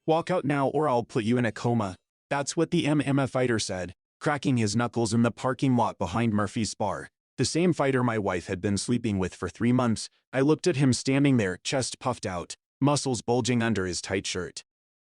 Walk out now or I'll put you in a coma. That's what the MMA fighter said, cracking his knuckles in the parking lot behind Murphy's bar. The same fighter my wife had been sleeping with for 3 months. I looked at him standing there, chest puffed out, muscles bulging under his tight shirt,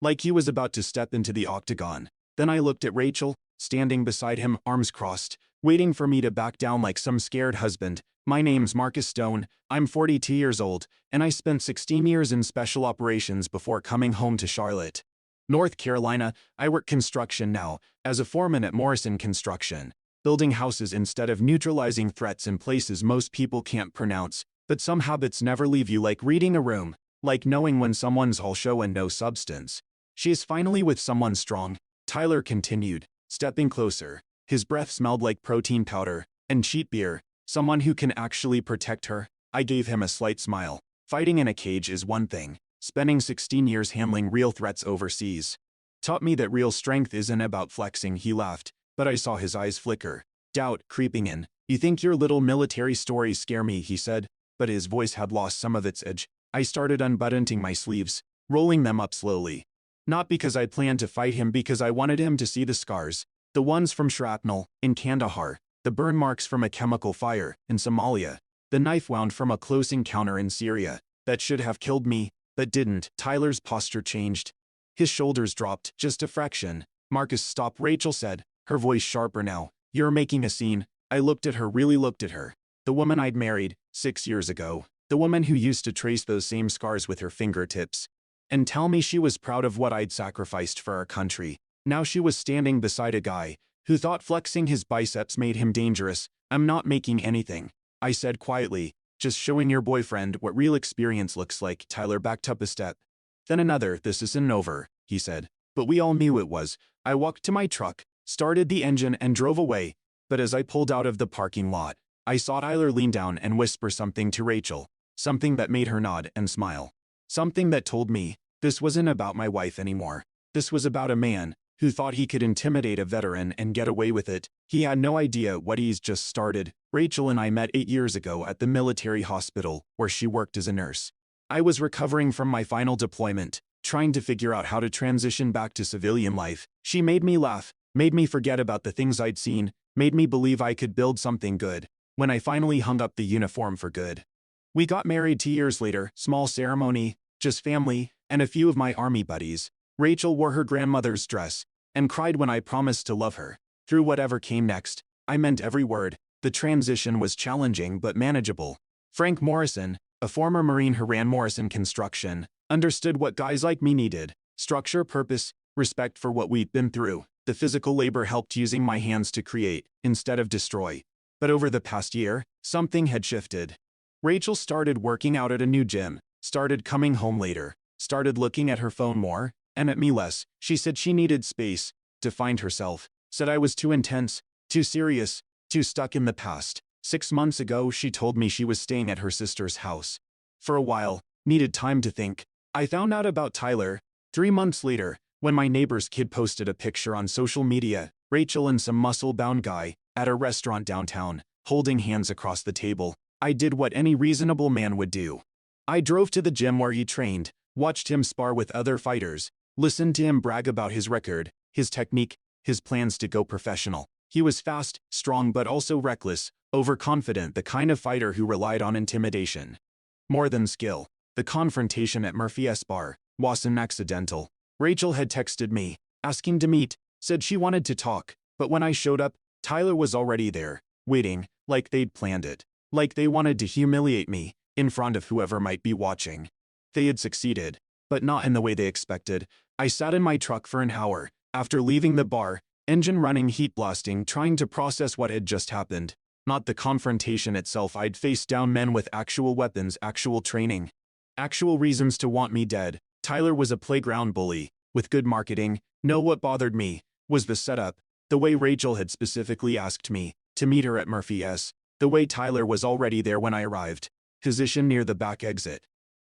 like he was about to step into the octagon. Then I looked at Rachel, standing beside him, arms crossed, waiting for me to back down like some scared husband. My name's Marcus Stone, I'm 42 years old, and I spent 16 years in special operations before coming home to Charlotte, North Carolina. I work construction now, as a foreman at Morrison Construction, building houses instead of neutralizing threats in places most people can't pronounce. But some habits never leave you, like reading a room, like knowing when someone's all show and no substance. She is finally with someone strong, Tyler continued, stepping closer. His breath smelled like protein powder and cheap beer. Someone who can actually protect her. I gave him a slight smile. Fighting in a cage is one thing. Spending 16 years handling real threats overseas taught me that real strength isn't about flexing. He laughed, but I saw his eyes flicker, doubt creeping in. You think your little military stories scare me, he said, but his voice had lost some of its edge. I started unbuttoning my sleeves, rolling them up slowly. Not because I planned to fight him, because I wanted him to see the scars. The ones from shrapnel in Kandahar, the burn marks from a chemical fire in Somalia, the knife wound from a close encounter in Syria that should have killed me, but didn't. Tyler's posture changed. His shoulders dropped just a fraction. Marcus, stop, Rachel said, her voice sharper now. You're making a scene. I looked at her, really looked at her. The woman I'd married 6 years ago. The woman who used to trace those same scars with her fingertips and tell me she was proud of what I'd sacrificed for our country. Now she was standing beside a guy who thought flexing his biceps made him dangerous. I'm not making anything, I said quietly, just showing your boyfriend what real experience looks like. Tyler backed up a step. Then another. This isn't over, he said, but we all knew it was. I walked to my truck, started the engine and drove away, but as I pulled out of the parking lot, I saw Tyler lean down and whisper something to Rachel, something that made her nod and smile. Something that told me this wasn't about my wife anymore. This was about a man who thought he could intimidate a veteran and get away with it. He had no idea what he's just started. Rachel and I met 8 years ago at the military hospital where she worked as a nurse. I was recovering from my final deployment, trying to figure out how to transition back to civilian life. She made me laugh, made me forget about the things I'd seen, made me believe I could build something good. When I finally hung up the uniform for good, we got married 2 years later. Small ceremony, just family and a few of my army buddies. Rachel wore her grandmother's dress and cried when I promised to love her. Through whatever came next, I meant every word. The transition was challenging but manageable. Frank Morrison, a former Marine who ran Morrison Construction, understood what guys like me needed: structure, purpose, respect for what we'd been through. The physical labor helped, using my hands to create instead of destroy. But over the past year, something had shifted. Rachel started working out at a new gym, started coming home later, started looking at her phone more, and at me less. She said she needed space to find herself, said I was too intense, too serious, too stuck in the past. 6 months ago, she told me she was staying at her sister's house for a while, needed time to think. I found out about Tyler 3 months later, when my neighbor's kid posted a picture on social media, Rachel and some muscle-bound guy at a restaurant downtown, holding hands across the table. I did what any reasonable man would do. I drove to the gym where he trained, watched him spar with other fighters, listened to him brag about his record, his technique, his plans to go professional. He was fast, strong, but also reckless, overconfident, the kind of fighter who relied on intimidation more than skill. The confrontation at Murphy's bar wasn't accidental. Rachel had texted me, asking to meet, said she wanted to talk, but when I showed up, Tyler was already there, waiting, like they'd planned it, like they wanted to humiliate me in front of whoever might be watching. They had succeeded, but not in the way they expected. I sat in my truck for an hour, after leaving the bar, engine running, heat blasting, trying to process what had just happened. Not the confrontation itself. I'd faced down men with actual weapons, actual training, actual reasons to want me dead. Tyler was a playground bully, with good marketing. No, what bothered me was the setup, the way Rachel had specifically asked me to meet her at Murphy's, the way Tyler was already there when I arrived, positioned near the back exit,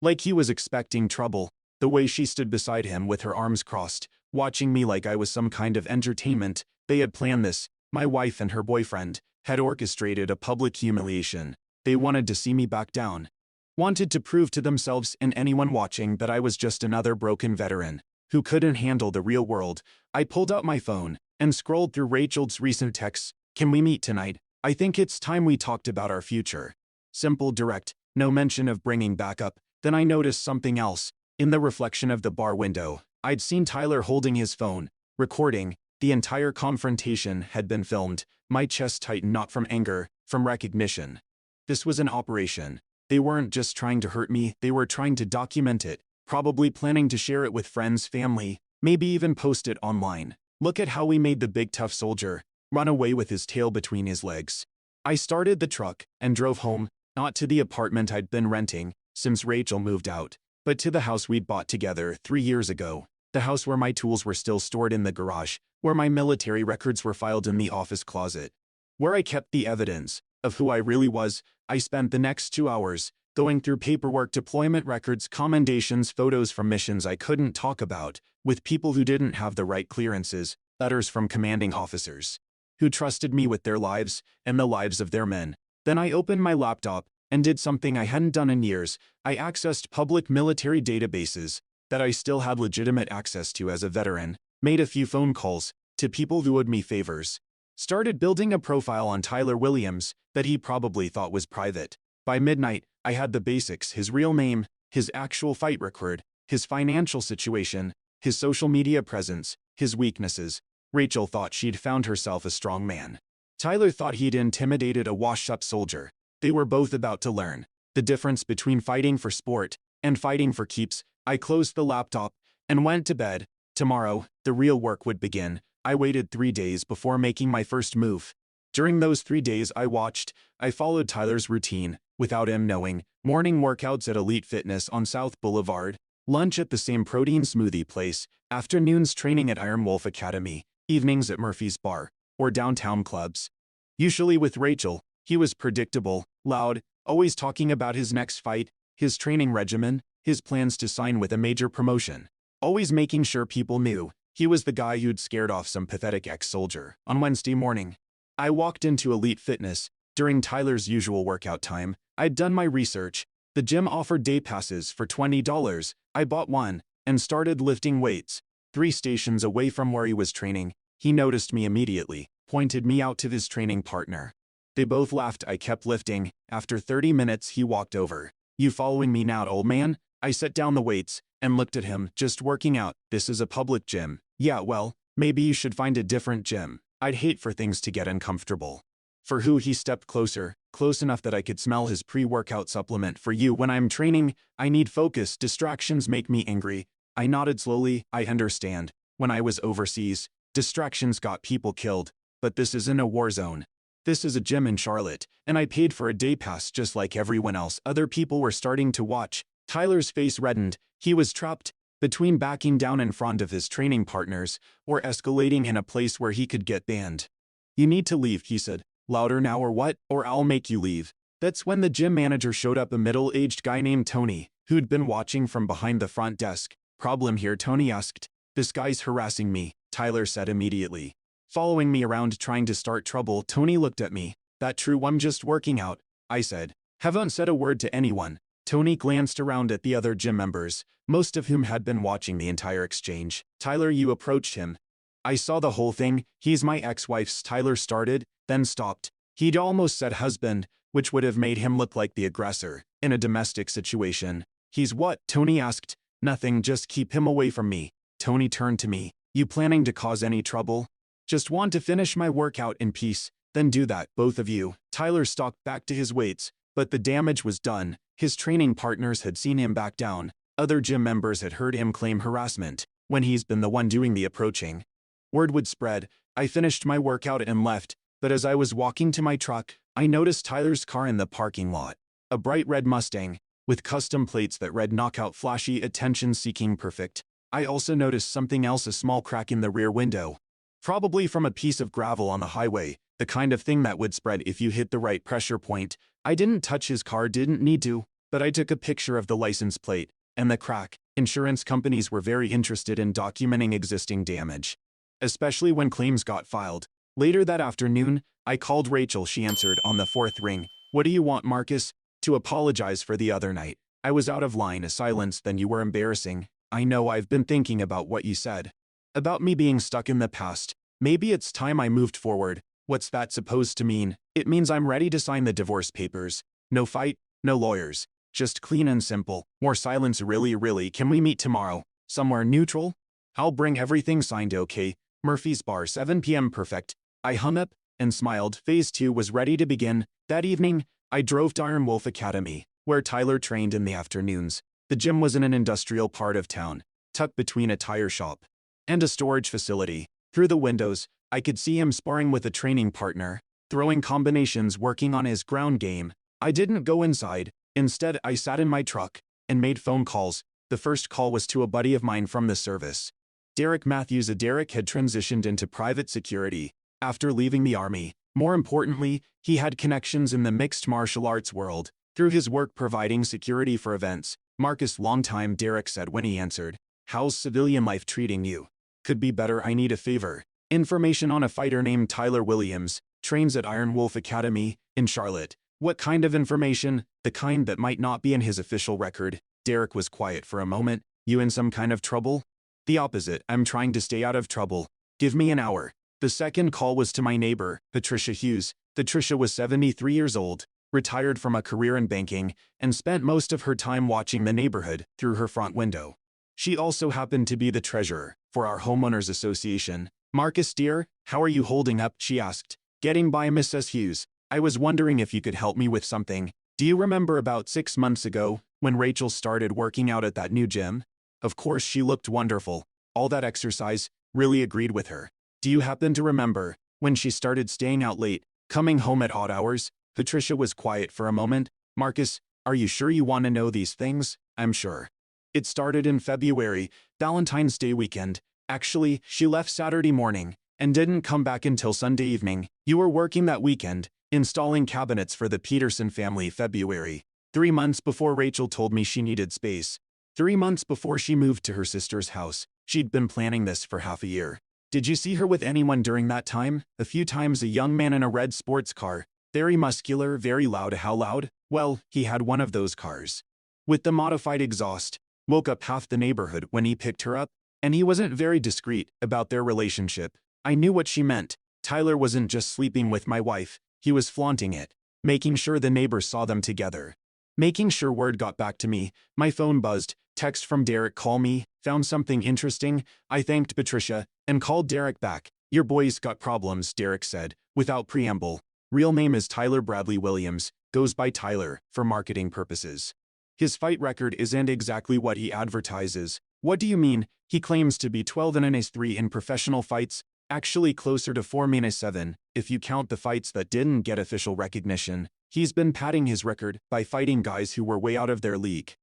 like he was expecting trouble, the way she stood beside him with her arms crossed, watching me like I was some kind of entertainment. They had planned this. My wife and her boyfriend had orchestrated a public humiliation. They wanted to see me back down, wanted to prove to themselves and anyone watching that I was just another broken veteran, who couldn't handle the real world. I pulled out my phone and scrolled through Rachel's recent texts. Can we meet tonight? I think it's time we talked about our future. Simple, direct, no mention of bringing back up. Then I noticed something else. In the reflection of the bar window, I'd seen Tyler holding his phone, recording. The entire confrontation had been filmed. My chest tightened, not from anger, from recognition. This was an operation. They weren't just trying to hurt me, they were trying to document it, probably planning to share it with friends, family, maybe even post it online. Look at how we made the big tough soldier run away with his tail between his legs. I started the truck and drove home, not to the apartment I'd been renting since Rachel moved out, but to the house we'd bought together 3 years ago. The house where my tools were still stored in the garage, where my military records were filed in the office closet, where I kept the evidence of who I really was. I spent the next 2 hours going through paperwork, deployment records, commendations, photos from missions I couldn't talk about, with people who didn't have the right clearances, letters from commanding officers who trusted me with their lives and the lives of their men. Then I opened my laptop and did something I hadn't done in years. I accessed public military databases that I still had legitimate access to as a veteran, made a few phone calls to people who owed me favors, started building a profile on Tyler Williams that he probably thought was private. By midnight, I had the basics: his real name, his actual fight record, his financial situation, his social media presence, his weaknesses. Rachel thought she'd found herself a strong man. Tyler thought he'd intimidated a washed-up soldier. They were both about to learn the difference between fighting for sport and fighting for keeps. I closed the laptop and went to bed. Tomorrow, the real work would begin. I waited 3 days before making my first move. During those 3 days I followed Tyler's routine, without him knowing. Morning workouts at Elite Fitness on South Boulevard, lunch at the same protein smoothie place, afternoons training at Iron Wolf Academy, evenings at Murphy's Bar, or downtown clubs. Usually with Rachel, he was predictable, loud, always talking about his next fight, his training regimen, his plans to sign with a major promotion. Always making sure people knew he was the guy who'd scared off some pathetic ex-soldier. On Wednesday morning, I walked into Elite Fitness during Tyler's usual workout time. I'd done my research. The gym offered day passes for $20. I bought one and started lifting weights. 3 stations away from where he was training, he noticed me immediately, pointed me out to his training partner. They both laughed. I kept lifting. After 30 minutes, he walked over. "You following me now, old man?" I set down the weights and looked at him. "Just working out. This is a public gym." "Yeah, well, maybe you should find a different gym." I'd hate for things to get uncomfortable. "For who?" He stepped closer, close enough that I could smell his pre-workout supplement. "For you. When I'm training, I need focus. Distractions make me angry." I nodded slowly. "I understand. When I was overseas, distractions got people killed. But this isn't a war zone. This is a gym in Charlotte, and I paid for a day pass just like everyone else." Other people were starting to watch. Tyler's face reddened. He was trapped between backing down in front of his training partners or escalating in a place where he could get banned. "You need to leave," he said. "Louder now or what? Or I'll make you leave." That's when the gym manager showed up, a middle-aged guy named Tony, who'd been watching from behind the front desk. "Problem here?" Tony asked. "This guy's harassing me," Tyler said immediately. "Following me around trying to start trouble." Tony looked at me. "That true? I'm just working out," I said. "Haven't said a word to anyone." Tony glanced around at the other gym members, most of whom had been watching the entire exchange. "Tyler, you approached him." "I saw the whole thing. He's my ex-wife's," Tyler started, then stopped. He'd almost said husband, which would have made him look like the aggressor in a domestic situation. "He's what?" Tony asked. "Nothing, just keep him away from me." Tony turned to me. "You planning to cause any trouble?" "Just want to finish my workout in peace." "Then do that, both of you." Tyler stalked back to his weights, but the damage was done. His training partners had seen him back down. Other gym members had heard him claim harassment when he's been the one doing the approaching. Word would spread. I finished my workout and left, but as I was walking to my truck, I noticed Tyler's car in the parking lot. A bright red Mustang, with custom plates that read "Knockout," flashy, attention-seeking, perfect. I also noticed something else: a small crack in the rear window. Probably from a piece of gravel on the highway, the kind of thing that would spread if you hit the right pressure point. I didn't touch his car, didn't need to, but I took a picture of the license plate and the crack. Insurance companies were very interested in documenting existing damage, especially when claims got filed. Later that afternoon, I called Rachel. She answered on the 4th ring. "What do you want, Marcus?" "To apologize for the other night. I was out of line." A silence. "Then you were embarrassing." I know I've been thinking about what you said. About me being stuck in the past. Maybe it's time I moved forward. What's that supposed to mean? It means I'm ready to sign the divorce papers. No fight, no lawyers. Just clean and simple. More silence. Really, can we meet tomorrow? Somewhere neutral? I'll bring everything signed, okay? Murphy's Bar, 7 p.m. Perfect. I hung up and smiled. Phase 2 was ready to begin. That evening, I drove to Iron Wolf Academy, where Tyler trained in the afternoons. The gym was in an industrial part of town, tucked between a tire shop and a storage facility. Through the windows, I could see him sparring with a training partner, throwing combinations, working on his ground game. I didn't go inside. Instead, I sat in my truck and made phone calls. The first call was to a buddy of mine from the service, Derek Matthews. Derek had transitioned into private security after leaving the army. More importantly, he had connections in the mixed martial arts world through his work providing security for events. Marcus, long time, Derek said when he answered. How's civilian life treating you? Could be better. I need a favor. Information on a fighter named Tyler Williams, trains at Iron Wolf Academy in Charlotte. What kind of information? The kind that might not be in his official record. Derek was quiet for a moment. You in some kind of trouble? The opposite. I'm trying to stay out of trouble. Give me an hour. The second call was to my neighbor, Patricia Hughes. Patricia was 73 years old, retired from a career in banking, and spent most of her time watching the neighborhood through her front window. She also happened to be the treasurer for our homeowners association. Marcus, dear, how are you holding up? She asked. Getting by, Mrs. Hughes. I was wondering if you could help me with something. Do you remember about 6 months ago, when Rachel started working out at that new gym? Of course, she looked wonderful. All that exercise, really agreed with her. Do you happen to remember when she started staying out late, coming home at odd hours? Patricia was quiet for a moment. Marcus, are you sure you want to know these things? I'm sure. It started in February, Valentine's Day weekend. Actually, she left Saturday morning and didn't come back until Sunday evening. You were working that weekend, installing cabinets for the Peterson family. February. 3 months before Rachel told me she needed space. 3 months before she moved to her sister's house. She'd been planning this for half a year. Did you see her with anyone during that time? A few times. A young man in a red sports car. Very muscular, very loud. How loud? Well, he had one of those cars with the modified exhaust. Woke up half the neighborhood when he picked her up, and he wasn't very discreet about their relationship. I knew what she meant. Tyler wasn't just sleeping with my wife, he was flaunting it, making sure the neighbors saw them together. Making sure word got back to me. My phone buzzed. Text from Derek. Call me. Found something interesting. I thanked Patricia and called Derek back. Your boy's got problems, Derek said, without preamble. Real name is Tyler Bradley Williams, goes by Tyler for marketing purposes. His fight record isn't exactly what he advertises. What do you mean? He claims to be 12-3 in professional fights, actually closer to 4-7 if you count the fights that didn't get official recognition. He's been padding his record by fighting guys who were way out of their league,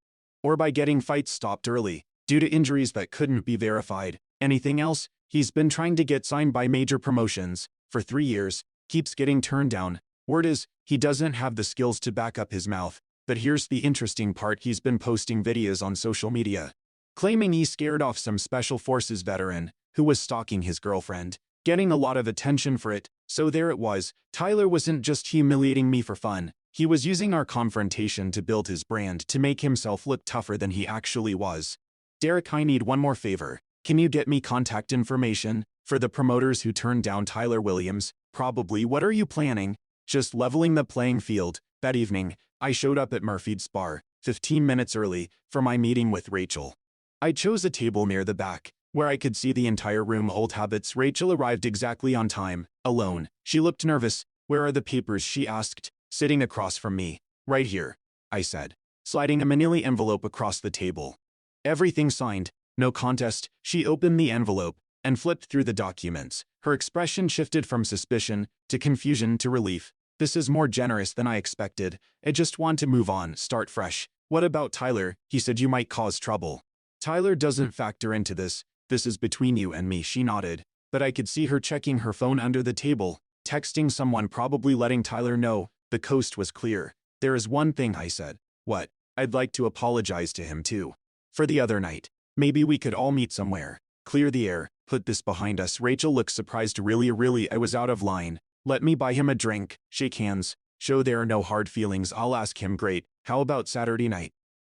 or by getting fights stopped early due to injuries that couldn't be verified. Anything else? He's been trying to get signed by major promotions for 3 years, keeps getting turned down. Word is, he doesn't have the skills to back up his mouth. But here's the interesting part. He's been posting videos on social media, claiming he scared off some special forces veteran who was stalking his girlfriend, getting a lot of attention for it. So there it was. Tyler wasn't just humiliating me for fun. He was using our confrontation to build his brand, to make himself look tougher than he actually was. Derek, I need one more favor. Can you get me contact information for the promoters who turned down Tyler Williams? Probably. What are you planning? Just leveling the playing field. That evening, I showed up at Murphy's Bar, 15 minutes early, for my meeting with Rachel. I chose a table near the back, where I could see the entire room. Old habits. Rachel arrived exactly on time, alone. She looked nervous. Where are the papers? She asked, sitting across from me. Right here, I said, sliding a manila envelope across the table. Everything signed, no contest. She opened the envelope and flipped through the documents. Her expression shifted from suspicion to confusion to relief. This is more generous than I expected. I just want to move on, start fresh. What about Tyler? He said you might cause trouble. Tyler doesn't factor into this. This is between you and me. She nodded, but I could see her checking her phone under the table, texting someone, probably letting Tyler know. The coast was clear. There is one thing, I said. What? I'd like to apologize to him too. For the other night. Maybe we could all meet somewhere. Clear the air. Put this behind us. Rachel looked surprised. Really, I was out of line. Let me buy him a drink. Shake hands. Show there are no hard feelings. I'll ask him. Great. How about Saturday night?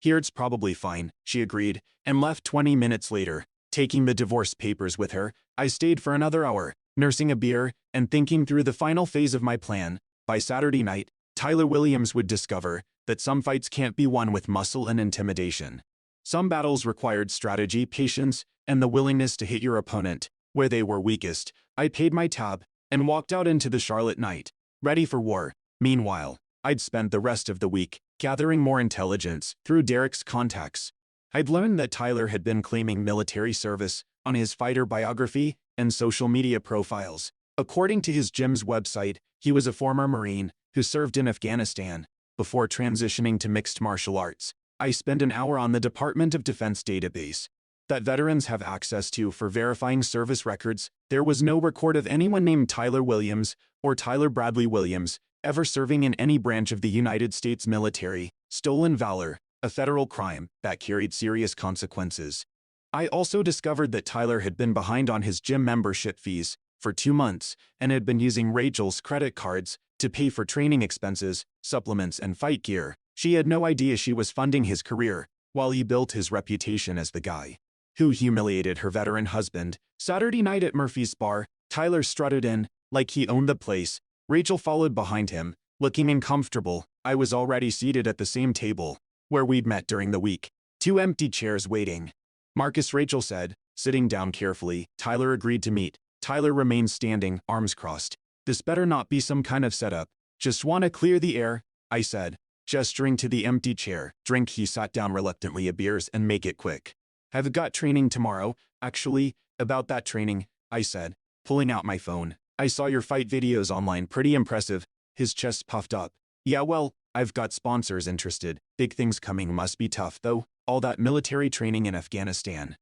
"Here it's probably fine," she agreed, and left 20 minutes later. Taking the divorce papers with her, I stayed for another hour, nursing a beer and thinking through the final phase of my plan. By Saturday night, Tyler Williams would discover that some fights can't be won with muscle and intimidation. Some battles required strategy, patience, and the willingness to hit your opponent where they were weakest. I paid my tab and walked out into the Charlotte night, ready for war. Meanwhile, I'd spent the rest of the week gathering more intelligence through Derek's contacts. I'd learned that Tyler had been claiming military service on his fighter biography and social media profiles. According to his gym's website, he was a former Marine who served in Afghanistan before transitioning to mixed martial arts. I spent an hour on the Department of Defense database that veterans have access to for verifying service records. There was no record of anyone named Tyler Williams or Tyler Bradley Williams ever serving in any branch of the United States military. Stolen valor, a federal crime that carried serious consequences. I also discovered that Tyler had been behind on his gym membership fees for 2 months and had been using Rachel's credit cards to pay for training expenses, supplements, and fight gear. She had no idea she was funding his career while he built his reputation as the guy who humiliated her veteran husband. Saturday night at Murphy's bar, Tyler strutted in like he owned the place. Rachel followed behind him, looking uncomfortable. I was already seated at the same table where we'd met during the week. 2 empty chairs waiting. "Marcus," Rachel said, sitting down carefully. Tyler agreed to meet. Tyler remained standing, arms crossed. "This better not be some kind of setup. Just want to clear the air," I said, gesturing to the empty chair. "Drink." He sat down reluctantly. "A beers and make it quick. I've got training tomorrow." "Actually, about that training," I said, pulling out my phone. "I saw your fight videos online. Pretty impressive." His chest puffed up. "Yeah, well, I've got sponsors interested. Big things coming. Must be tough, though. All that military training in Afghanistan.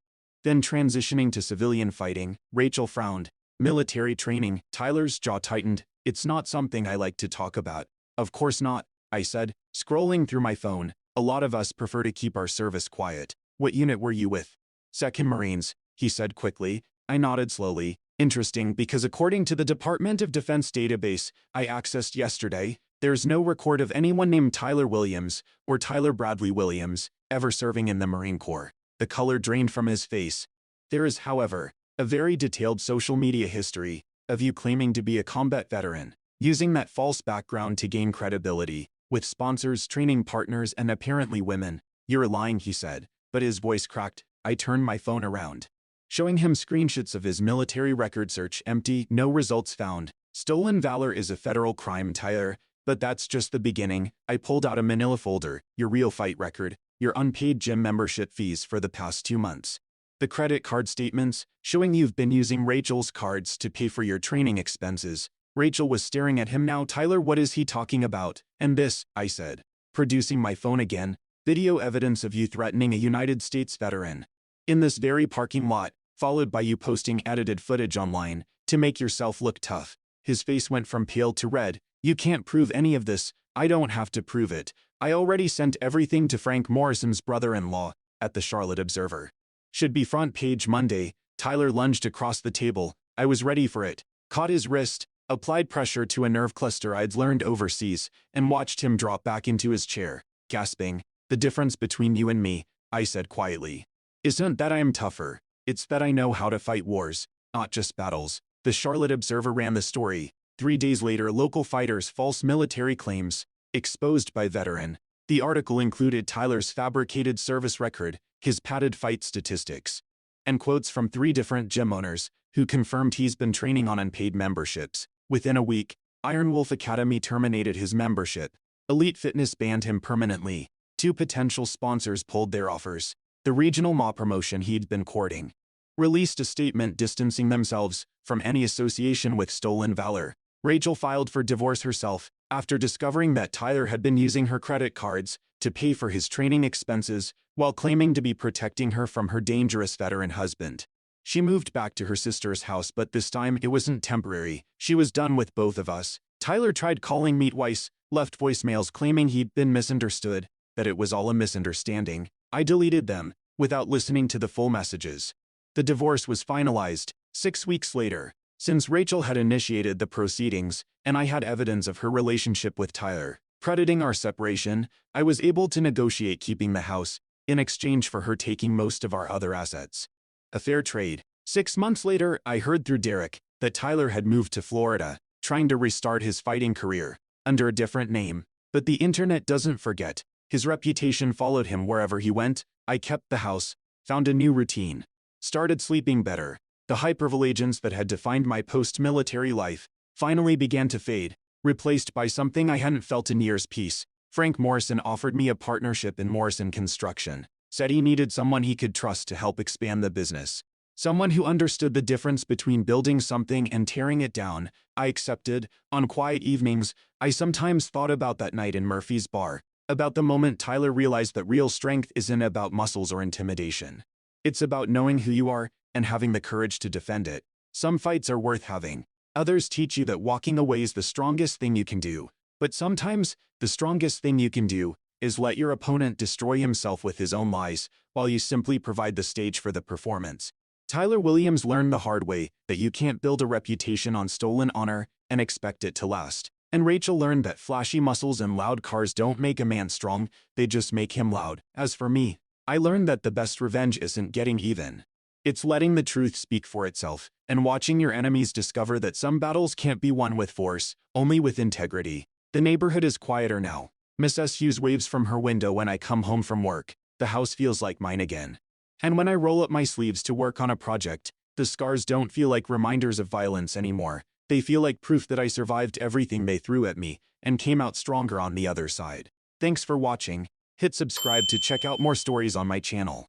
Then transitioning to civilian fighting." Rachel frowned. "Military training?" Tyler's jaw tightened. "It's not something I like to talk about." "Of course not," I said, scrolling through my phone. "A lot of us prefer to keep our service quiet." "What unit were you with?" "2nd Marines," he said quickly. I nodded slowly. "Interesting, because according to the Department of Defense database I accessed yesterday, there's no record of anyone named Tyler Williams or Tyler Bradley Williams ever serving in the Marine Corps." The color drained from his face. "There is, however, a very detailed social media history of you claiming to be a combat veteran, using that false background to gain credibility, with sponsors, training partners, and apparently women." "You're lying," he said, but his voice cracked. I turned my phone around, showing him screenshots of his military record. Search empty, no results found. "Stolen valor is a federal crime, Tyler, but that's just the beginning." I pulled out a manila folder. "Your real fight record, your unpaid gym membership fees for the past 2 months. The credit card statements, showing you've been using Rachel's cards to pay for your training expenses." Rachel was staring at him now. "Tyler, what is he talking about?" "And this," I said, producing my phone again. "Video evidence of you threatening a United States veteran in this very parking lot, followed by you posting edited footage online to make yourself look tough." His face went from pale to red. "You can't prove any of this." "I don't have to prove it. I already sent everything to Frank Morrison's brother-in-law at the Charlotte Observer. Should be front page Monday." Tyler lunged across the table. I was ready for it. Caught his wrist, applied pressure to a nerve cluster I'd learned overseas, and watched him drop back into his chair, gasping. "The difference between you and me," I said quietly, "isn't that I am tougher. It's that I know how to fight wars, not just battles." The Charlotte Observer ran the story. 3 days later, local fighters' false military claims exposed by veteran. The article included Tyler's fabricated service record, his padded fight statistics, and quotes from 3 different gym owners who confirmed he's been training on unpaid memberships. Within a week, Iron Wolf Academy terminated his membership. Elite Fitness banned him permanently. 2 potential sponsors pulled their offers. The regional MA promotion he'd been courting released a statement distancing themselves from any association with stolen valor. Rachel filed for divorce herself after discovering that Tyler had been using her credit cards to pay for his training expenses while claiming to be protecting her from her dangerous veteran husband. She moved back to her sister's house, but this time it wasn't temporary. She was done with both of us. Tyler tried calling me twice, left voicemails claiming he'd been misunderstood, that it was all a misunderstanding. I deleted them, without listening to the full messages. The divorce was finalized 6 weeks later. Since Rachel had initiated the proceedings, and I had evidence of her relationship with Tyler, Crediting our separation, I was able to negotiate keeping the house in exchange for her taking most of our other assets. A fair trade. 6 months later, I heard through Derek that Tyler had moved to Florida, trying to restart his fighting career under a different name. But the internet doesn't forget. His reputation followed him wherever he went. I kept the house, found a new routine, started sleeping better. The hypervigilance that had defined my post-military life finally began to fade, replaced by something I hadn't felt in years. Peace. Frank Morrison offered me a partnership in Morrison Construction, said he needed someone he could trust to help expand the business. Someone who understood the difference between building something and tearing it down. I accepted. On quiet evenings, I sometimes thought about that night in Murphy's bar, about the moment Tyler realized that real strength isn't about muscles or intimidation. It's about knowing who you are and having the courage to defend it. Some fights are worth having. Others teach you that walking away is the strongest thing you can do. But sometimes, the strongest thing you can do is let your opponent destroy himself with his own lies, while you simply provide the stage for the performance. Tyler Williams learned the hard way that you can't build a reputation on stolen honor and expect it to last. And Rachel learned that flashy muscles and loud cars don't make a man strong, they just make him loud. As for me, I learned that the best revenge isn't getting even. It's letting the truth speak for itself, and watching your enemies discover that some battles can't be won with force, only with integrity. The neighborhood is quieter now. Miss Su's waves from her window when I come home from work. The house feels like mine again. And when I roll up my sleeves to work on a project, the scars don't feel like reminders of violence anymore. They feel like proof that I survived everything they threw at me and came out stronger on the other side. Thanks for watching. Hit subscribe to check out more stories on my channel.